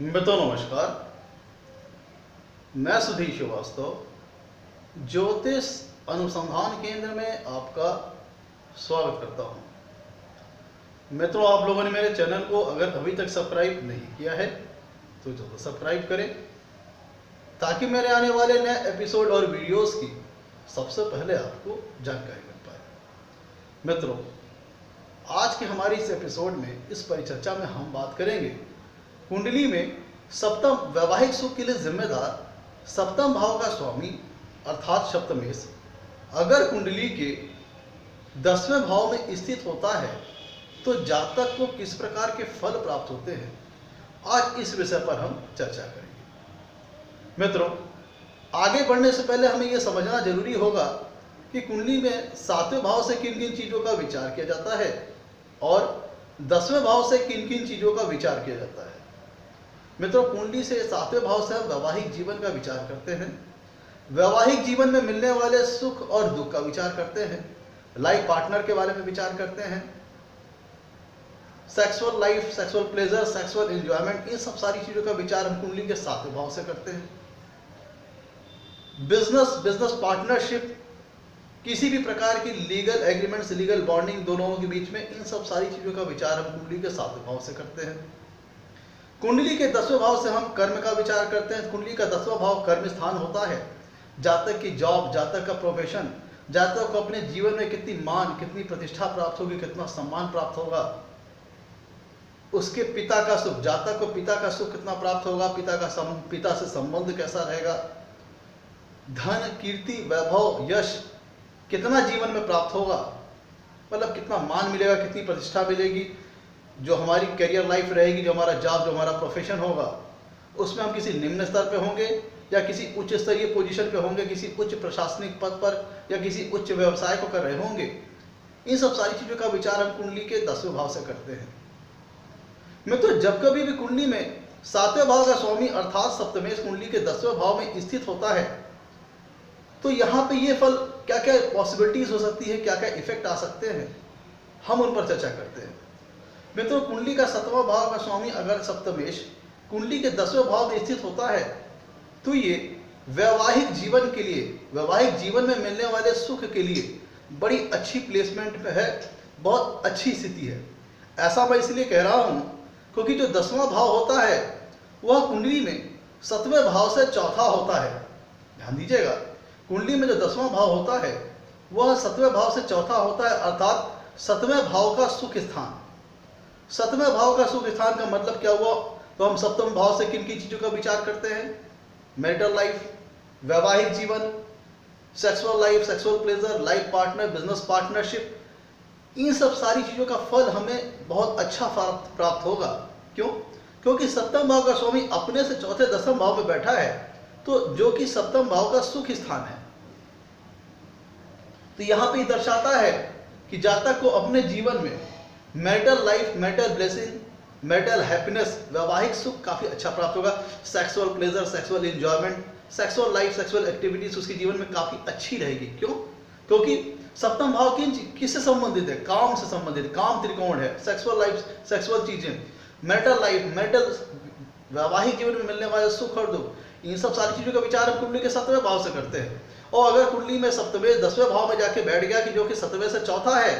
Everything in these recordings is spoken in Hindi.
मित्रों नमस्कार। मैं सुधीर श्रीवास्तव ज्योतिष अनुसंधान केंद्र में आपका स्वागत करता हूं। मित्रों, आप लोगों ने मेरे चैनल को अगर अभी तक सब्सक्राइब नहीं किया है तो जरूर सब्सक्राइब करें ताकि मेरे आने वाले नए एपिसोड और वीडियोस की सबसे पहले आपको जानकारी मिल पाए। मित्रों, आज के हमारी इस एपिसोड में, इस परिचर्चा में हम बात करेंगे कुंडली में सप्तम वैवाहिक सुख के लिए जिम्मेदार सप्तम भाव का स्वामी अर्थात सप्तमेश अगर कुंडली के 10वें भाव में स्थित होता है तो जातक को किस प्रकार के फल प्राप्त होते हैं, आज इस विषय पर हम चर्चा करेंगे। मित्रों, आगे बढ़ने से पहले हमें यह समझना जरूरी होगा कि कुंडली में 7वें भाव से किन किन चीजों का विचार किया जाता है और 10वें भाव से किन किन चीजों का विचार किया जाता है। मित्रों, कुंडली से 7वें भाव से हम वैवाहिक जीवन का विचार करते हैं, वैवाहिक जीवन में मिलने वाले सुख और दुख का विचार करते हैं, लाइफ पार्टनर के बारे में विचार करते हैं, sexual life, sexual pleasure, sexual enjoyment, इन सब सारी चीजों का विचार हम कुंडली के 7वें भाव से करते हैं। बिजनेस पार्टनरशिप, किसी भी प्रकार की लीगल एग्रीमेंट्स, लीगल बॉन्डिंग दोनों के बीच में, इन सब सारी चीजों का विचार हम कुंडली के 7वें भाव से करते हैं। कुंडली के 10वें भाव से हम कर्म का विचार करते हैं। कुंडली का 10वां भाव कर्म स्थान होता है। जातक की जॉब, जातक का प्रोफेशन, जातक को अपने जीवन में कितनी मान, कितनी प्रतिष्ठा प्राप्त होगी, कितना सम्मान प्राप्त होगा, उसके पिता का सुख, जातक को पिता का सुख कितना प्राप्त होगा, पिता से संबंध कैसा रहेगा, धन, कीर्ति, वैभव, यश कितना जीवन में प्राप्त होगा, मतलब कितना मान मिलेगा, कितनी प्रतिष्ठा मिलेगी, जो हमारी करियर लाइफ रहेगी, जो हमारा जॉब, जो हमारा प्रोफेशन होगा, उसमें हम किसी निम्न स्तर पे होंगे या किसी उच्च स्तरीय पोजीशन पे होंगे, किसी उच्च प्रशासनिक पद पर या किसी उच्च व्यवसाय को कर रहे होंगे। इन सब सारी चीजों का विचार हम कुंडली के 10वें भाव से करते हैं। मित्रों, जब कभी भी कुंडली में 7वें भाव का स्वामी अर्थात सप्तमेश कुंडली के 10वें भाव में स्थित होता है तो यहाँ पे ये फल क्या क्या पॉसिबिलिटीज हो सकती है, क्या क्या इफेक्ट आ सकते हैं, हम उन पर चर्चा करते हैं। मित्रों, कुंडली का 7वां भाव का स्वामी अगर सप्तमेश कुंडली के 10वें भाव में स्थित होता है तो ये वैवाहिक जीवन के लिए, वैवाहिक जीवन में मिलने वाले सुख के लिए बड़ी अच्छी प्लेसमेंट पे है, बहुत अच्छी स्थिति है। ऐसा मैं इसलिए कह रहा हूं क्योंकि जो 10वां भाव होता है वह कुंडली में 7वें भाव से चौथा होता है। ध्यान दीजिएगा, कुंडली में जो 10वां भाव होता है वह 7वें भाव से चौथा होता है, अर्थात 7वें भाव का सुख स्थान। 7वें भाव का सुख स्थान का मतलब क्या हुआ, तो हम सप्तम भाव से किन किन चीजों का विचार करते हैं, मैरिटल लाइफ, वैवाहिक जीवन, sexual life, sexual pleasure, life partner, business partnership, इन सब सारी चीजों का फल हमें बहुत अच्छा प्राप्त होगा। क्यों? क्योंकि सप्तम भाव का स्वामी अपने से चौथे 10वें भाव में बैठा है, तो जो कि सप्तम भाव का सुख स्थान है। तो यहां पे दर्शाता है कि जातक को अपने जीवन में marital life, marital blessing, marital happiness, वैवाहिक सुख काफी अच्छा प्राप्त होगा। Sexual pleasure, sexual enjoyment, sexual life, sexual activities उसके जीवन में काफी अच्छी रहेगी। क्यों? क्योंकि सप्तम भाव किससे संबंधित है, काम से संबंधित, काम त्रिकोण है, सेक्सुअल लाइफ, सेक्सुअल चीजें, मैरिटल लाइफ, मैरिटल वैवाहिक जीवन में मिलने वाले सुख और दुख, इन सब सारी चीजों का विचार हम कुंडली के 7वें भाव से करते हैं। और अगर कुंडली में सप्तमेश 10वें भाव में जाके बैठ गया कि जो कि 7वें से चौथा है,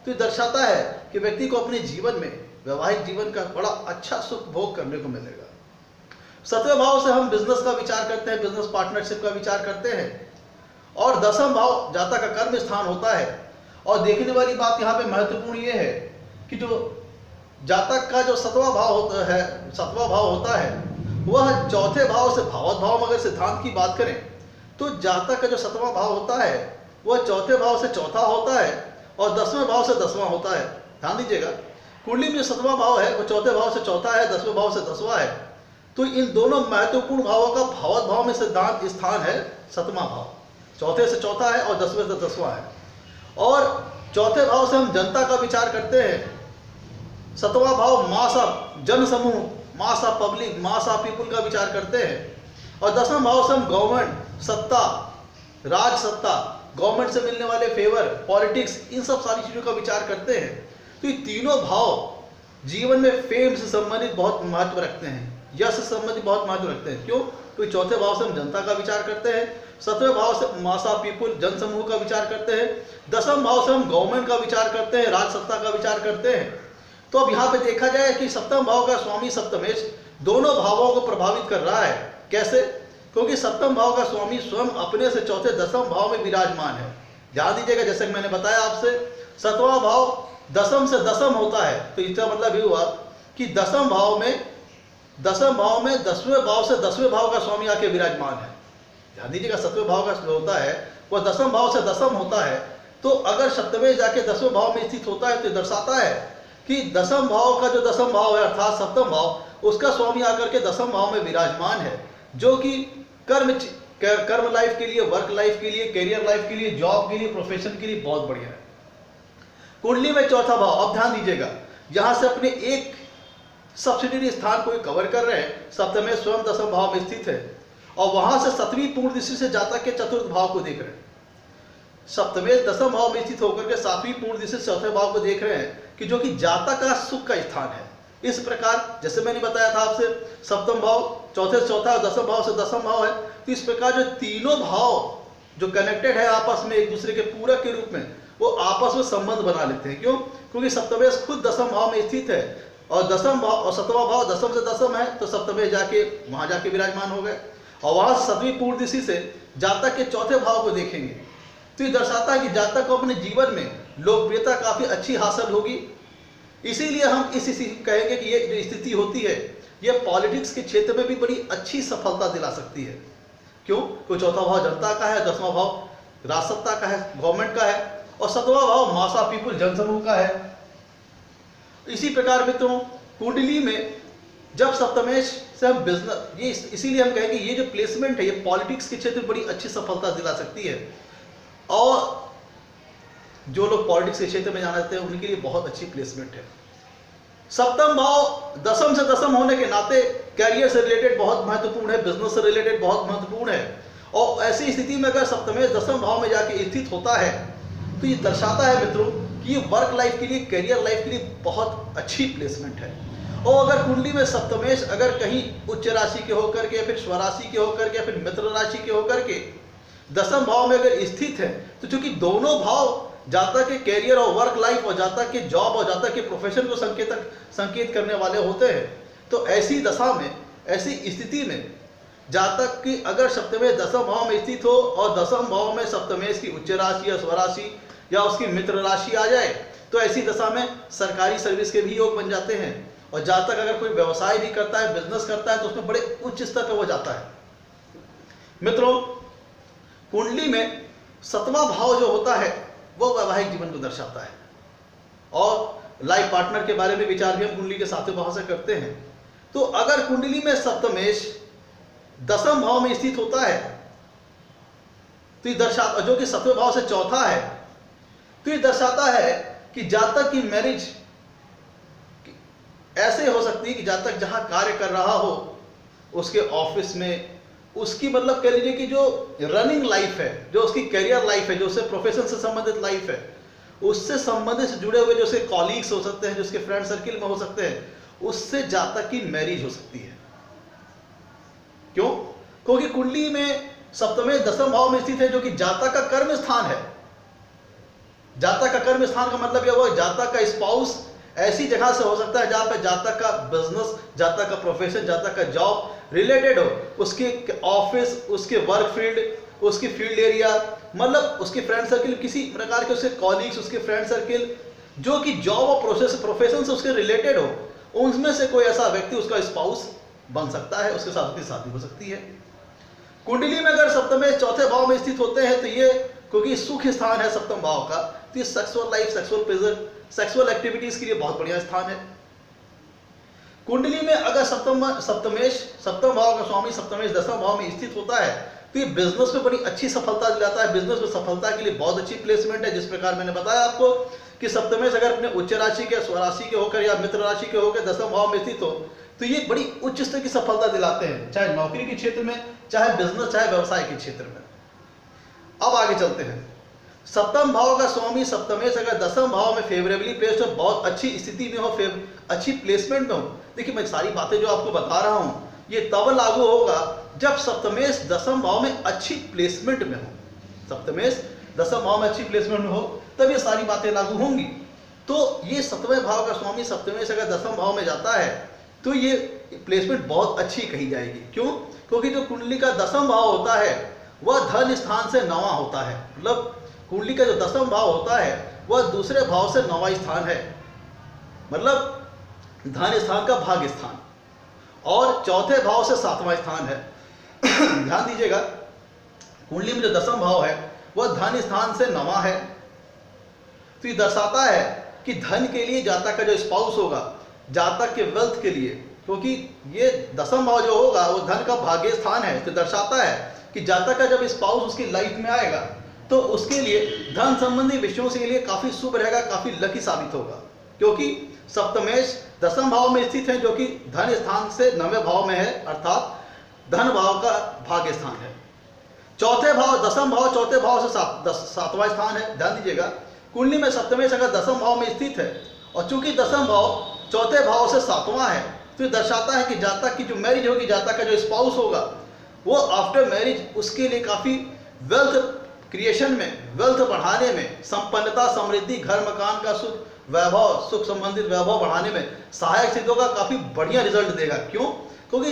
तो ये दर्शाता है कि व्यक्ति को अपने जीवन में, वैवाहिक जीवन का बड़ा अच्छा सुख भोग करने को मिलेगा। 7वें भाव से हम बिजनेस का विचार करते हैं, बिजनेस पार्टनरशिप का विचार करते हैं। और 10वां भाव जातक का कर्म स्थान होता है। और देखने वाली बात यहाँ पे महत्वपूर्ण ये है कि जो जातक का जो 7वां भाव होता है, 7वां भाव होता है, वह चौथे भाव से भावत भाव में अगर सिद्धांत की बात करें तो जातक का जो 7वां भाव होता है वह चौथे भाव से चौथा होता है और 10वें भाव से 10वां होता है। ध्यान दीजिएगा, कुंडली में जो 7वां भाव है वो चौथे भाव से चौथा है, 10वें भाव से 10वां है। तो इन दोनों महत्वपूर्ण भावों का भावत भाव में सिद्धांत स्थान है 7वां भाव, चौथे से चौथा है और 10वें से 10वां है। और चौथे भाव से हम जनता का विचार करते हैं। 7वां भाव मास ऑफ जन समूह, mass of public, mass of people का विचार करते हैं। और 10वां भाव से हम गवर्नमेंट, सत्ता, राज सत्ता, गवर्नमेंट से मिलने वाले फेवर, पॉलिटिक्स, इन सब सारी चीजों का विचार करते हैं। तो ये तीनों भाव जीवन में फेम से संबंधित बहुत महत्व रखते हैं, यश से संबंधित बहुत महत्व रखते हैं। क्यों? क्योंकि चौथे भाव से हम जनता का विचार करते हैं, सतवें भाव से मास ऑफ पीपुल जन समूह का विचार करते हैं, दसम भाव से हम गवर्नमेंट का विचार करते हैं, राज सत्ता का विचार करते हैं। तो अब यहाँ पे देखा जाए कि सप्तम भाव का स्वामी सप्तमेश दोनों भावों को प्रभावित कर रहा है। कैसे? क्योंकि सप्तम भाव का स्वामी स्वयं अपने से चौथे दसम भाव में विराजमान है। ध्यान दीजिएगा, जैसे कि मैंने बताया आपसे, सतवां भाव दसम से दसम होता है, तो इसका मतलब ये हुआ कि दसम भाव में दसवें भाव से दसवें भाव का स्वामी आके विराजमान है। ध्यान दीजिएगा, सतवें भाव का जो होता है वह दसम भाव से दसम होता है, तो अगर सप्तमें जाके दसवें भाव में स्थित होता है तो दर्शाता है कि दसम भाव का जो दसम भाव है अर्थात सप्तम भाव, उसका स्वामी आकर के दसम भाव में विराजमान है, जो कि कर्म लाइफ के लिए, वर्क लाइफ के लिए, कैरियर लाइफ के लिए, जॉब के लिए, प्रोफेशन के लिए बहुत बढ़िया है। कुंडली में चौथा भाव, अब ध्यान दीजिएगा, यहां से अपने एक सब्सिडियरी स्थान को कवर कर रहे हैं, सप्तमें स्वयं दसम भाव में स्थित है और वहां से सतवीं पूर्ण दृष्टि से जातक के चतुर्थ भाव को देख रहे हैं। सप्तमें दसम भाव में स्थित होकर के सातवीं पूर्ण दृष्टि से चौथे भाव को देख रहे हैं कि जो कि जातक का सुख का स्थान है। इस प्रकार जैसे मैंने बताया था आपसे, सप्तम भाव चौथे से चौथा, दसम भाव से दसम भाव है, तो इस प्रकार जो तीनों भाव जो कनेक्टेड है आपस में एक दूसरे के पूरक के रूप में, वो आपस में संबंध बना लेते हैं। क्यों? क्योंकि सप्तमेश खुद दसम भाव में स्थित है और दसम भाव और सतवां भाव दसम से दसम है, तो सप्तमेश जाके वहां जाके विराजमान हो गए और वहां सतवीं पूर्ण दृष्टि से जातक के चौथे भाव को देखेंगे, तो ये दर्शाता है कि जातक को अपने जीवन में लोकप्रियता काफी अच्छी हासिल होगी। इसीलिए हम इस कहेंगे कि ये जो स्थिति होती है ये पॉलिटिक्स के क्षेत्र में भी बड़ी अच्छी सफलता दिला सकती है। क्यों? क्योंकि चौथा भाव जनता का है, दसवां भाव राजसत्ता का है, गवर्नमेंट का है, और सतवां भाव मास ऑफ पीपुल जनसमूह का है। इसी प्रकार मित्रों, कुंडली में जब सप्तमेश से हम बिजनेस, ये इसीलिए हम कहेंगे ये जो प्लेसमेंट है ये पॉलिटिक्स के क्षेत्र में बड़ी अच्छी सफलता दिला सकती है, और जो लोग पॉलिटिक्स के क्षेत्र में जाना चाहते हैं उनके लिए बहुत अच्छी प्लेसमेंट है। सप्तम भाव दसम से दसम होने के नाते कैरियर से रिलेटेड बहुत महत्वपूर्ण है, बिजनेस से रिलेटेड बहुत महत्वपूर्ण है, और ऐसी स्थिति में अगर सप्तमेश दसम भाव में जाके स्थित होता है तो ये दर्शाता है मित्रों कि ये वर्क लाइफ के लिए, कैरियर लाइफ के लिए बहुत अच्छी प्लेसमेंट है। और अगर कुंडली में सप्तमेश अगर कहीं उच्च राशि के होकर के, फिर स्वराशि के होकर के, फिर मित्र राशि के होकर के दसम भाव में अगर स्थित है, तो चूंकि दोनों भाव जातक के कैरियर और वर्क लाइफ और जातक के जॉब और जातक के प्रोफेशन को संकेत करने वाले होते हैं, तो ऐसी दशा में, ऐसी स्थिति में जातक की अगर सप्तमेश दसम भाव में स्थित हो और दसम भाव में सप्तमेश की उच्च राशि या स्वराशि या उसकी मित्र राशि आ जाए, तो ऐसी दशा में सरकारी सर्विस के भी योग बन जाते हैं। और जातक अगर कोई व्यवसाय भी करता है, बिजनेस करता है, तो उसमें बड़े उच्च स्तर पर वो जाता है। मित्रों, कुंडली में सतवां भाव जो होता है वो वैवाहिक जीवन को दर्शाता है, और लाइफ पार्टनर के बारे में विचार भी हम कुंडली के सातवें भाव से करते हैं। तो अगर कुंडली में सप्तमेश दसम भाव में स्थित होता है तो ये दर्शाता, जो कि सतवें भाव से चौथा है, तो ये दर्शाता है कि जातक की मैरिज ऐसे हो सकती है कि जातक जहां कार्य कर रहा हो उसके ऑफिस में, उसकी मतलब कह लीजिए कि जो रनिंग लाइफ है, जो उसकी कैरियर लाइफ है, जो उससे प्रोफेशन से संबंधित लाइफ है, उससे संबंधित से जुड़े हुए जो उसके कॉलीग्स हो सकते हैं, जो उसके फ्रेंड सर्किल में हो सकते हैं, उससे जातक की मैरिज हो सकती है। क्यों? क्योंकि कुंडली में सप्तमेश दसम भाव में स्थित है, जो कि जातक का कर्म स्थान है। जातक का कर्म स्थान का मतलब यह हुआ जातक का स्पाउस ऐसी जगह से हो सकता है जहां पे जातक का बिजनेस, जातक का प्रोफेशन, जातक का जॉब रिलेटेड हो, उसके ऑफिस, उसके वर्क फील्ड, उसकी फील्ड एरिया, मतलब उसके फ्रेंड सर्किल, किसी प्रकार के उसके कॉलीग्स, उसके फ्रेंड सर्किल जो कि जॉब और प्रोफेशन से उसके रिलेटेड हो, उनमें से कोई ऐसा व्यक्ति उसका स्पाउस बन सकता है, उसके साथ उसकी शादी हो सकती है। कुंडली में अगर सप्तमेश चौथे भाव में स्थित होते हैं तो ये, क्योंकि सुख स्थान है सप्तम भाव का, तो ये sexual life, sexual pleasure, sexual activities के लिए बहुत बढ़िया स्थान है। कुंडली में अगर सप्तम भाव का स्वामी सप्तमेश दसम भाव में स्थित होता है तो ये बिजनेस में बड़ी अच्छी सफलता दिलाता है। बिजनेस में सफलता के लिए बहुत अच्छी प्लेसमेंट है। जिस प्रकार मैंने बताया आपको कि सप्तमेश अगर अपने उच्च राशि के, स्वराशि के होकर या मित्र राशि के होकर दसम भाव में स्थित हो तो ये बड़ी उच्च स्तर की सफलता दिलाते हैं, चाहे नौकरी के क्षेत्र में, चाहे बिजनेस, चाहे व्यवसाय के क्षेत्र में। अब आगे चलते हैं। सप्तम भाव का स्वामी सप्तमेश अगर दसम भाव में फेवरेबली प्लेस्ड हो, बहुत अच्छी स्थिति में हो, अच्छी प्लेसमेंट में हो। देखिए मैं सारी बातें जो आपको बता रहा हूं ये तब लागू होगा जब सप्तमेश दसम भाव में अच्छी प्लेसमेंट में हो। सप्तमेश दसम भाव में अच्छी प्लेसमेंट में हो तब ये सारी बातें लागू होंगी। तो ये सप्तमें भाव का स्वामी सप्तमेश अगर दसम भाव में जाता है तो ये प्लेसमेंट बहुत अच्छी कही जाएगी। क्यों? क्योंकि जो कुंडली का दसम भाव होता है वह धन स्थान से नवा होता है। मतलब कुंडली का जो दसम भाव होता है वह दूसरे भाव से नवा स्थान है, मतलब धन स्थान का भाग्य स्थान, और चौथे भाव से सातवां स्थान है। ध्यान दीजिएगा, कुंडली में जो दसम भाव है वह धन स्थान से नवा है। तो ये दर्शाता है कि धन के लिए जातक का जो स्पाउस होगा, जातक के वेल्थ के लिए, क्योंकि ये दसम भाव जो होगा वो धन का भाग्य स्थान है, तो दर्शाता है कि जातक का जब स्पाउस उसकी लाइफ में आएगा तो उसके लिए धन संबंधी विषयों से लिए काफी शुभ रहेगा, काफी लकी साबित होगा। क्योंकि सप्तमेश दसम भाव में स्थित है जो कि धन स्थान से नवे भाव में है, अर्थात धन भाव का भाग्य स्थान है। चौथे भाव दसम भाव चौथे भाव से सातवां स्थान है। ध्यान दीजिएगा, कुंडली में सप्तमेश अगर दसम भाव में स्थित है और चूंकि दसम भाव चौथे भाव से सातवां है तो ये दर्शाता है कि जातक की जो मैरिज होगी, जातक का जो स्पाउस होगा वो आफ्टर मैरिज उसके लिए काफी वेल्थ क्रिएशन में, वेल्थ बढ़ाने में, संपन्नता, समृद्धि, घर मकान का सुख, वैभव, सुख संबंधित वैभव बढ़ाने में सहायक सिद्ध होगा, काफी बढ़िया रिजल्ट देगा। क्यों? क्योंकि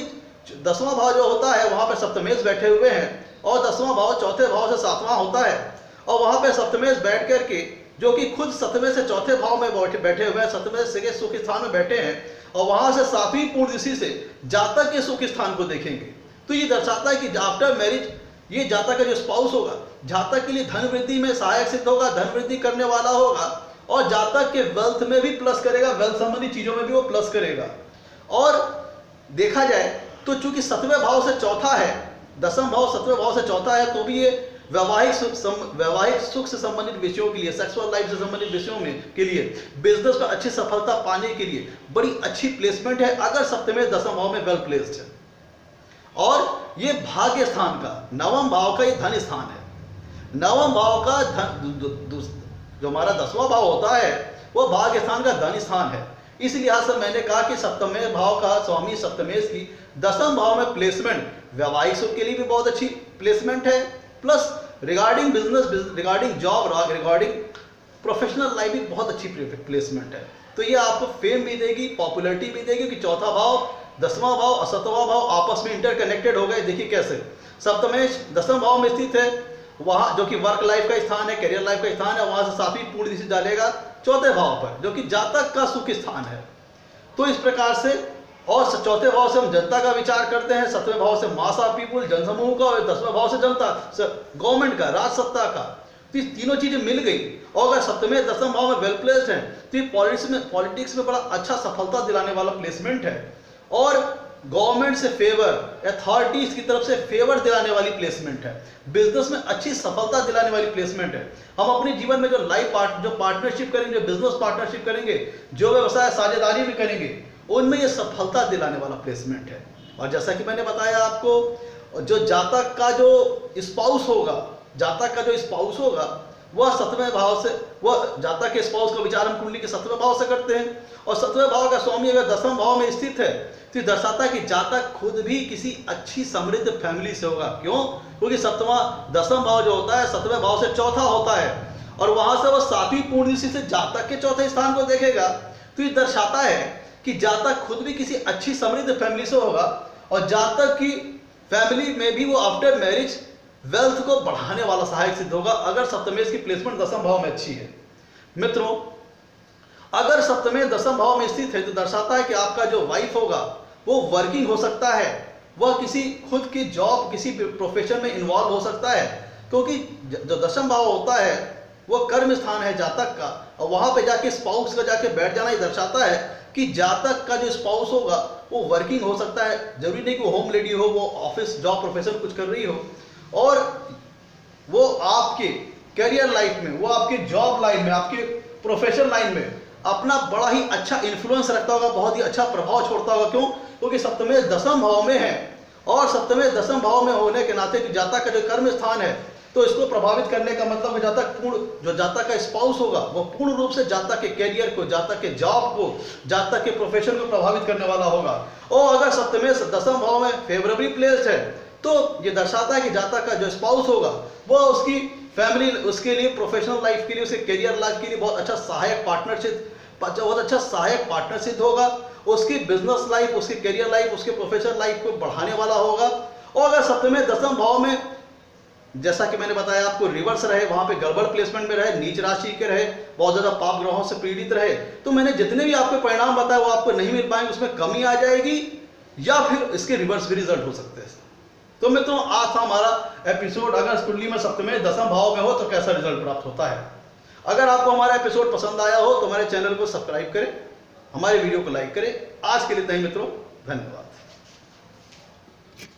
दसवां भाव जो होता है वहां पर सप्तमेश बैठे हुए हैं और दसवां भाव चौथे भाव से सातवां होता है, और वहां पर सप्तमेश बैठ करके जो कि खुद सप्तमेश से चौथे भाव में बैठे हुए हैं, सप्तमेश से सुख स्थान में बैठे हैं और वहां से सातवीं पूर्ण दृष्टि से जातक के सुख स्थान को देखेंगे। तो ये दर्शाता है कि आफ्टर मैरिज ये जातक का जो स्पाउस होगा जातक के लिए धन वृद्धि में सहायक सिद्ध होगा, धन वृद्धि करने वाला होगा, और जातक के वेल्थ में भी प्लस करेगा, वेल्थ संबंधी चीजों में भी वो प्लस करेगा। और देखा जाए तो चूंकि सतवें भाव से चौथा है, दसम भाव सतवें भाव से चौथा है, तो भी ये वैवाहिक सुख से संबंधित विषयों के लिए, सेक्सुअल लाइफ से संबंधित विषयों में के लिए, बिजनेस में अच्छी सफलता पाने के लिए बड़ी अच्छी प्लेसमेंट है अगर सप्तमेश दसम भाव में वेल प्लेस्ड है। और ये भाग्य स्थान का, नवम भाव का ये धन स्थान है। नवम भाव का जो हमारा दसवां भाव होता है वो भाग्य स्थान का धन स्थान है। इस लिहाज से मैंने कहा कि सप्तमेश भाव का स्वामी सप्तमेश की दसम भाव में प्लेसमेंट वैवाहिक सुख के लिए भी बहुत अच्छी प्लेसमेंट है, plus regarding business, regarding job, regarding professional life भी बहुत अच्छी प्लेसमेंट है। तो ये आपको फेम भी देगी, पॉपुलैरिटी भी देगी कि चौथा भाव, दसवां भाव और सतवां भाव आपस में इंटरकनेक्टेड हो गए। देखिए कैसे, सप्तमेश दसम भाव में स्थित है, वहां जो कि वर्क लाइफ का स्थान है, करियर लाइफ का स्थान है, वहां से सातवीं पूर्ण दृष्टि डालेगा चौथे भाव पर जो कि जातक का सुख स्थान है। तो इस प्रकार से, और चौथे भाव से हम जनता का विचार करते हैं, सतवें भाव से मास ऑफ पीपुल, जनसमूह का, और दसवें भाव से जनता, गवर्नमेंट का, राज सत्ता का। तो ये तीनों चीजें मिल गई। और अगर सप्तमेश दसम भाव में वेल प्लेस्ड है तो ये पॉलिटिक्स में बड़ा अच्छा सफलता दिलाने वाला प्लेसमेंट है, और गवर्नमेंट से फेवर, अथॉरिटीज की तरफ से फेवर दिलाने वाली प्लेसमेंट है, बिजनेस में अच्छी सफलता दिलाने वाली प्लेसमेंट है। हम अपने जीवन में जो पार्टनरशिप करेंगे, जो बिजनेस पार्टनरशिप करेंगे, जो व्यवसाय साझेदारी भी करेंगे, उनमें ये सफलता दिलाने वाला प्लेसमेंट है। और जैसा कि मैंने बताया आपको, जो जातक का जो स्पाउस होगा, जातक का जो स्पाउस होगा वह सतवें भाव से, वह जातक के स्पाउस का विचार हम कुंडली के सतवें भाव से करते हैं, और सतवें भाव का स्वामी अगर दसम भाव में स्थित है तो दर्शाता है कि जातक खुद भी किसी अच्छी समृद्ध फैमिली से होगा। क्यों? क्योंकि दसम भाव जो होता है सतवें भाव से चौथा होता है, और वहां से वह सातवीं पूर्ण दृष्टि से जातक के चौथे स्थान को देखेगा। तो ये दर्शाता है कि जातक खुद भी किसी अच्छी समृद्ध फैमिली से होगा, और जातक की फैमिली में भी वो आफ्टर मैरिज वेल्थ को बढ़ाने वाला सहायक सिद्ध होगा अगर सप्तमेश की प्लेसमेंट दसम भाव में अच्छी है। मित्रों, अगर सप्तमेश दसम भाव में स्थित है तो दर्शाता है कि आपका जो वाइफ होगा वो वर्किंग हो सकता है, वह किसी खुद की जॉब, किसी प्रोफेशन में इन्वॉल्व हो सकता है, क्योंकि जो दसम भाव होता है वो कर्म स्थान है जातक का, और वहां पे जाके स्पाउस का जाके बैठ जाना ही दर्शाता है कि जातक का जो स्पाउस होगा वो वर्किंग हो सकता है। जरूरी नहीं कि वो होम लेडी हो, वो ऑफिस जॉब प्रोफेशन कुछ कर रही हो, और वो आपके करियर लाइफ में, वो आपके जॉब लाइन में, आपके प्रोफेशनल लाइन में अपना बड़ा ही अच्छा इन्फ्लुएंस रखता होगा, बहुत ही अच्छा प्रभाव छोड़ता होगा। क्यों? क्योंकि सप्तमेश दसम भाव में है, और सप्तमेश दसम भाव में होने के नाते जातक का जो कर्म स्थान है तो इसको प्रभावित करने का मतलब हो जाता है जो जातक का स्पाउस होगा वो पूर्ण रूप से जातक के कैरियर को, जातक के जॉब को, जातक के प्रोफेशन को प्रभावित करने वाला होगा। और अगर सप्तम दसम भाव में फेवरेबली प्लेस्ड है तो ये दर्शाता है कि जातक का जो स्पाउस होगा वो उसकी फैमिली, उसके लिए प्रोफेशनल लाइफ के लिए, उसके करियर लाइफ के लिए बहुत अच्छा सहायक पार्टनर सिद्ध होगा। उसकी बिजनेस लाइफ, उसकी करियर लाइफ, उसके प्रोफेशनल लाइफ को बढ़ाने वाला होगा। और अगर सप्तम दसम भाव में जैसा कि मैंने बताया आपको रिवर्स रहे, वहां पे गड़बड़ प्लेसमेंट में रहे, नीच राशि के रहे, बहुत ज्यादा पाप ग्रहों से पीड़ित रहे, तो मैंने जितने भी आपको परिणाम बताए वो आपको नहीं मिल पाएंगे, उसमें कमी आ जाएगी या फिर इसके रिवर्स भी रिजल्ट हो सकते हैं। तो मित्रों, आज था हमारा एपिसोड, अगर इस कुंडली में सप्तम दसम भाव में हो तो कैसा रिजल्ट प्राप्त होता है। अगर आपको हमारा एपिसोड पसंद आया हो तो हमारे चैनल को सब्सक्राइब करें, हमारे वीडियो को लाइक करें। आज के लिए इतना ही मित्रों, धन्यवाद।